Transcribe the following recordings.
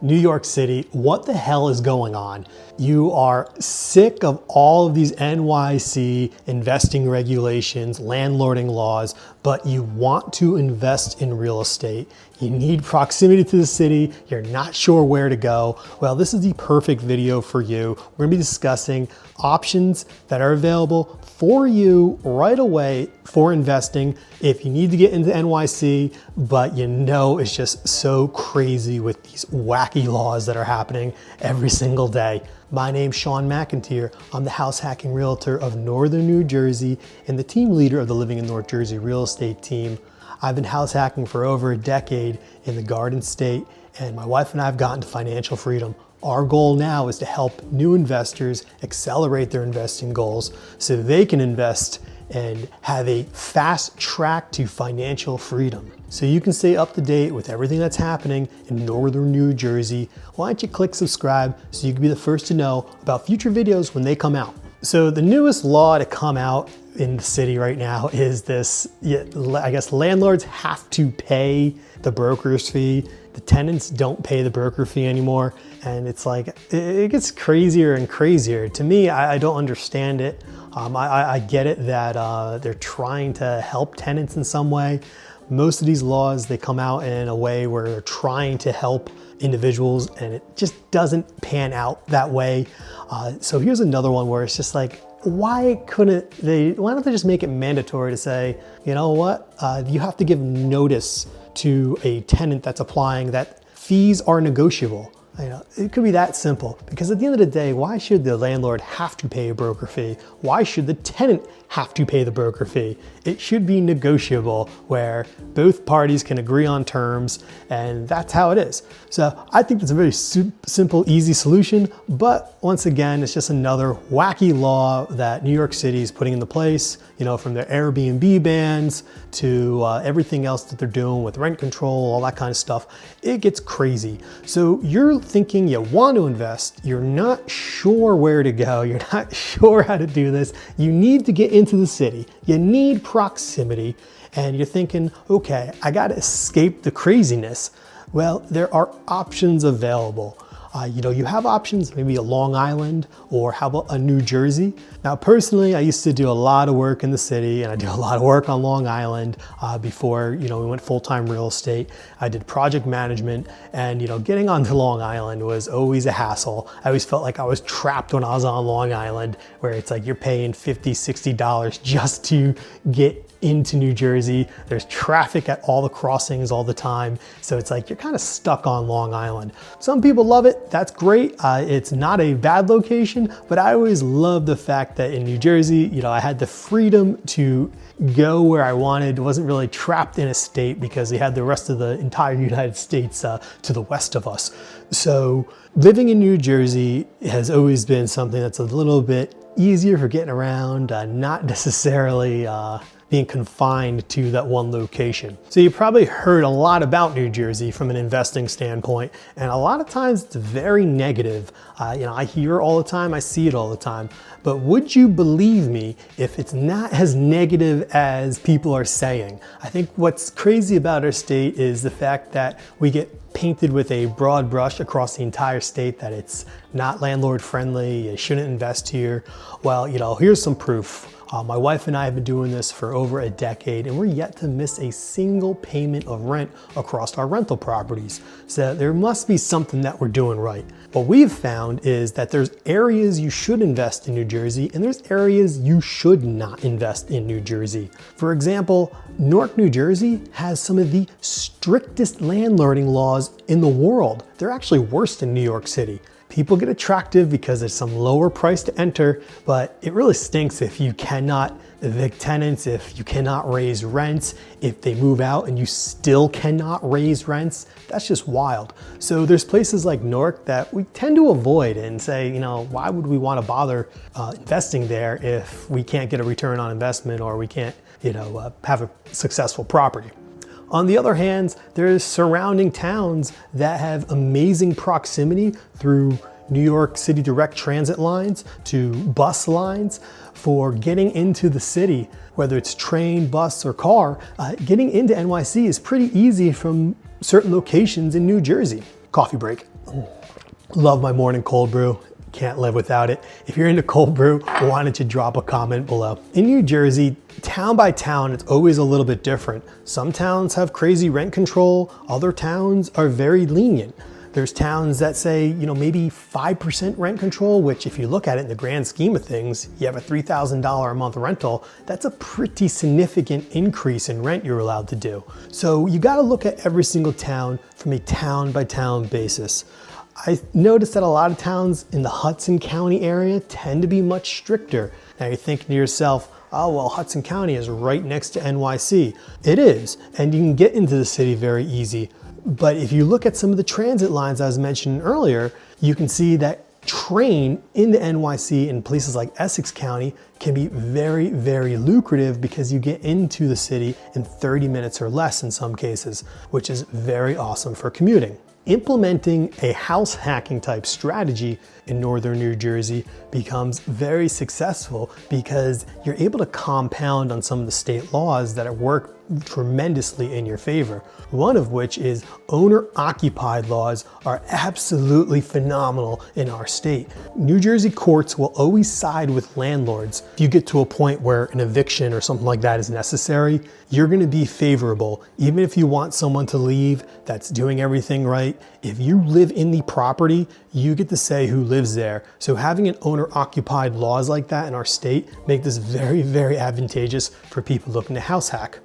New York City, what the hell is going on? You are sick of all of these NYC investing regulations, landlording laws, but you want to invest in real estate. You need proximity to the city. You're not sure where to go. Well, this is the perfect video for you. We're gonna be discussing options that are available for you right away for investing if you need to get into NYC, but you know it's just so crazy with these wacky laws that are happening every single day. My name's Shawn McEnteer. I'm the house hacking realtor of Northern New Jersey and the team leader of the Living in North Jersey real estate team. I've been house hacking for over a decade in the Garden State, and my wife and I have gotten to financial freedom. Our goal now is to help new investors accelerate their investing goals so they can invest and have a fast track to financial freedom. So you can stay up to date with everything that's happening in Northern New Jersey. Why don't you click subscribe so you can be the first to know about future videos when they come out. So the newest law to come out in the city right now is this, I guess landlords have to pay the broker's fee. The tenants don't pay the broker fee anymore. And it's like, it gets crazier and crazier. To me, I don't understand it. I get it that they're trying to help tenants in some way. Most of these laws, they come out in a way where they're trying to help individuals, and it just doesn't pan out that way. So here's another one where it's just like, why don't they just make it mandatory to say, you know what, you have to give notice to a tenant that's applying that fees are negotiable. You know, it could be that simple, because at the end of the day, why should the landlord have to pay a broker fee? Why should the tenant have to pay the broker fee? It should be negotiable where both parties can agree on terms, and that's how it is. So I think it's a very simple, easy solution, but once again, it's just another wacky law that New York City is putting into place, you know, from their Airbnb bans to everything else that they're doing with rent control, all that kind of stuff. It gets crazy. So you're thinking you want to invest, you're not sure where to go, you're not sure how to do this, you need to get into the city, you need proximity, and you're thinking, okay, I gotta escape the craziness. Well, there are options available. You know, you have options, maybe a Long Island, or how about a New Jersey? Now, personally, I used to do a lot of work in the city, and I did a lot of work on Long Island before, you know, we went full-time real estate. I did project management, and, you know, getting onto Long Island was always a hassle. I always felt like I was trapped when I was on Long Island, where it's like you're paying $50, $60 just to get into New Jersey. There's traffic at all the crossings all the time. So it's like you're kind of stuck on Long Island. Some people love it. That's great. It's not a bad location, but I always loved the fact that in New Jersey, you know, I had the freedom to go where I wanted. Wasn't really trapped in a state because we had the rest of the entire United States to the west of us. So living in New Jersey has always been something that's a little bit easier for getting around, not necessarily being confined to that one location. So you probably heard a lot about New Jersey from an investing standpoint, and a lot of times it's very negative. You know, I hear it all the time, I see it all the time, but would you believe me if it's not as negative as people are saying? I think what's crazy about our state is the fact that we get painted with a broad brush across the entire state that it's not landlord friendly, you shouldn't invest here. Well, you know, here's some proof. My wife and I have been doing this for over a decade, and we're yet to miss a single payment of rent across our rental properties. So there must be something that we're doing right. What we've found is that there's areas you should invest in New Jersey, and there's areas you should not invest in New Jersey. For example, Newark, New Jersey has some of the strictest landlording laws in the world. They're actually worse than New York City. People get attractive because there's some lower price to enter, but it really stinks if you cannot evict tenants, if you cannot raise rents, if they move out and you still cannot raise rents. That's just wild. So there's places like Newark that we tend to avoid and say, you know, why would we want to bother investing there if we can't get a return on investment or we can't, you know, have a successful property? On the other hand, there's surrounding towns that have amazing proximity through New York City direct transit lines to bus lines for getting into the city, whether it's train, bus, or car. Getting into NYC is pretty easy from certain locations in New Jersey. Coffee break. Love my morning cold brew. Can't live without it. If you're into cold brew, why don't you drop a comment below? In New Jersey, town by town, it's always a little bit different. Some towns have crazy rent control. Other towns are very lenient. There's towns that say, maybe 5% rent control, which if you look at it in the grand scheme of things, you have a $3,000 a month rental, that's a pretty significant increase in rent you're allowed to do. So you gotta look at every single town from a town by town basis. I noticed that a lot of towns in the Hudson County area tend to be much stricter. Now you're thinking to yourself, oh, well, Hudson County is right next to NYC. It is, and you can get into the city very easy. But if you look at some of the transit lines I was mentioning earlier, you can see that train in the NYC in places like Essex County can be very, very lucrative because you get into the city in 30 minutes or less in some cases, which is very awesome for commuting. Implementing a house hacking type strategy in northern New Jersey becomes very successful because you're able to compound on some of the state laws that work tremendously in your favor. One of which is owner-occupied laws are absolutely phenomenal in our state. New Jersey courts will always side with landlords. If you get to a point where an eviction or something like that is necessary, you're gonna be favorable. Even if you want someone to leave that's doing everything right, if you live in the property, you get to say who lives there. So having an owner-occupied laws like that in our state make this very, very advantageous for people looking to house hack.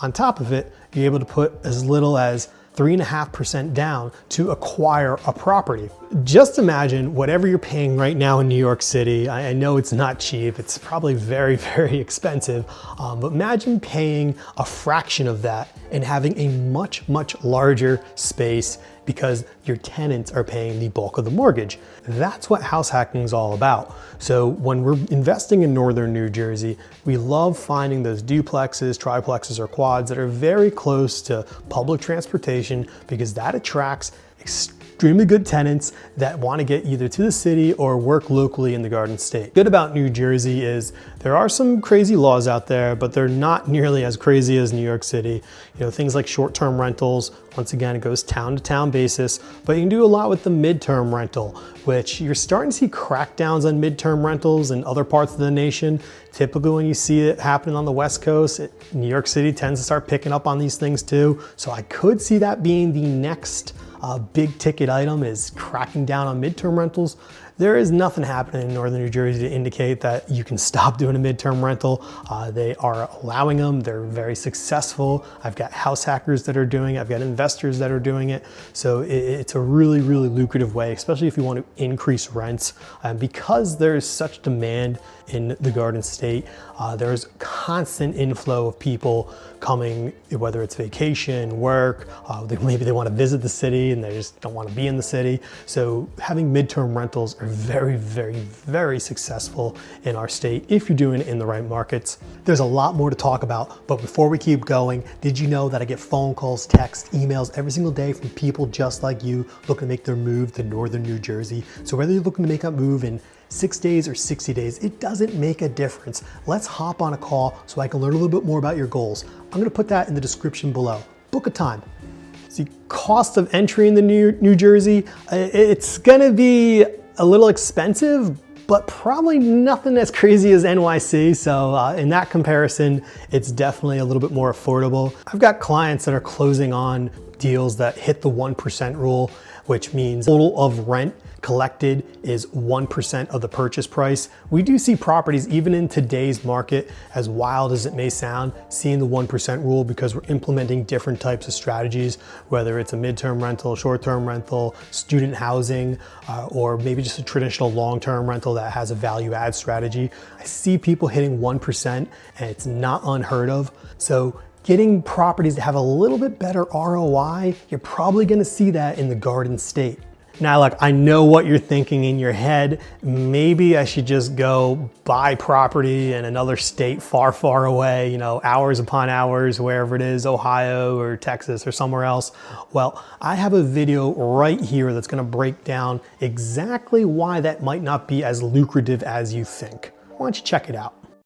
On top of it, you're able to put as little as 3.5% down to acquire a property. Just imagine whatever you're paying right now in New York City. I know it's not cheap, it's probably very, very expensive, but imagine paying a fraction of that and having a much, much larger space because your tenants are paying the bulk of the mortgage. That's what house hacking is all about. So when we're investing in northern New Jersey, we love finding those duplexes, triplexes, or quads that are very close to public transportation because that attracts extremely good tenants that want to get either to the city or work locally in the Garden State. Good about New Jersey is there are some crazy laws out there, but they're not nearly as crazy as New York City. Things like short-term rentals, once again, it goes town to town basis, but you can do a lot with the midterm rental, which you're starting to see crackdowns on midterm rentals in other parts of the nation. Typically when you see it happening on the West Coast, New York City tends to start picking up on these things too. So I could see that being the next big ticket item is cracking down on midterm rentals. There is nothing happening in northern New Jersey to indicate that you can stop doing a midterm rental. They are allowing them. They're very successful. I've got house hackers that are doing it. I've got investors that are doing it. So it's a really, really lucrative way, especially if you want to increase rents. Because there is such demand in the Garden State, there's constant inflow of people coming, whether it's vacation, work, maybe they want to visit the city and they just don't want to be in the city. So having midterm rentals are very, very, very successful in our state if you're doing it in the right markets. There's a lot more to talk about, but before we keep going, did you know that I get phone calls, texts, emails every single day from people just like you looking to make their move to northern New Jersey? So whether you're looking to make that move in 6 days or 60 days, it doesn't make a difference. Let's hop on a call so I can learn a little bit more about your goals. I'm gonna put that in the description below. Book a time. The cost of entry in the New Jersey, it's gonna be a little expensive, but probably nothing as crazy as NYC. So in that comparison, it's definitely a little bit more affordable. I've got clients that are closing on deals that hit the 1% rule, which means total of rent collected is 1% of the purchase price. We do see properties, even in today's market, as wild as it may sound, seeing the 1% rule because we're implementing different types of strategies, whether it's a midterm rental, short-term rental, student housing, or maybe just a traditional long-term rental that has a value add strategy. I see people hitting 1% and it's not unheard of. So getting properties to have a little bit better ROI, you're probably gonna see that in the Garden State. Now, look, I know what you're thinking in your head. Maybe I should just go buy property in another state far, far away, hours upon hours, wherever it is, Ohio or Texas or somewhere else. Well, I have a video right here that's gonna break down exactly why that might not be as lucrative as you think. Why don't you check it out?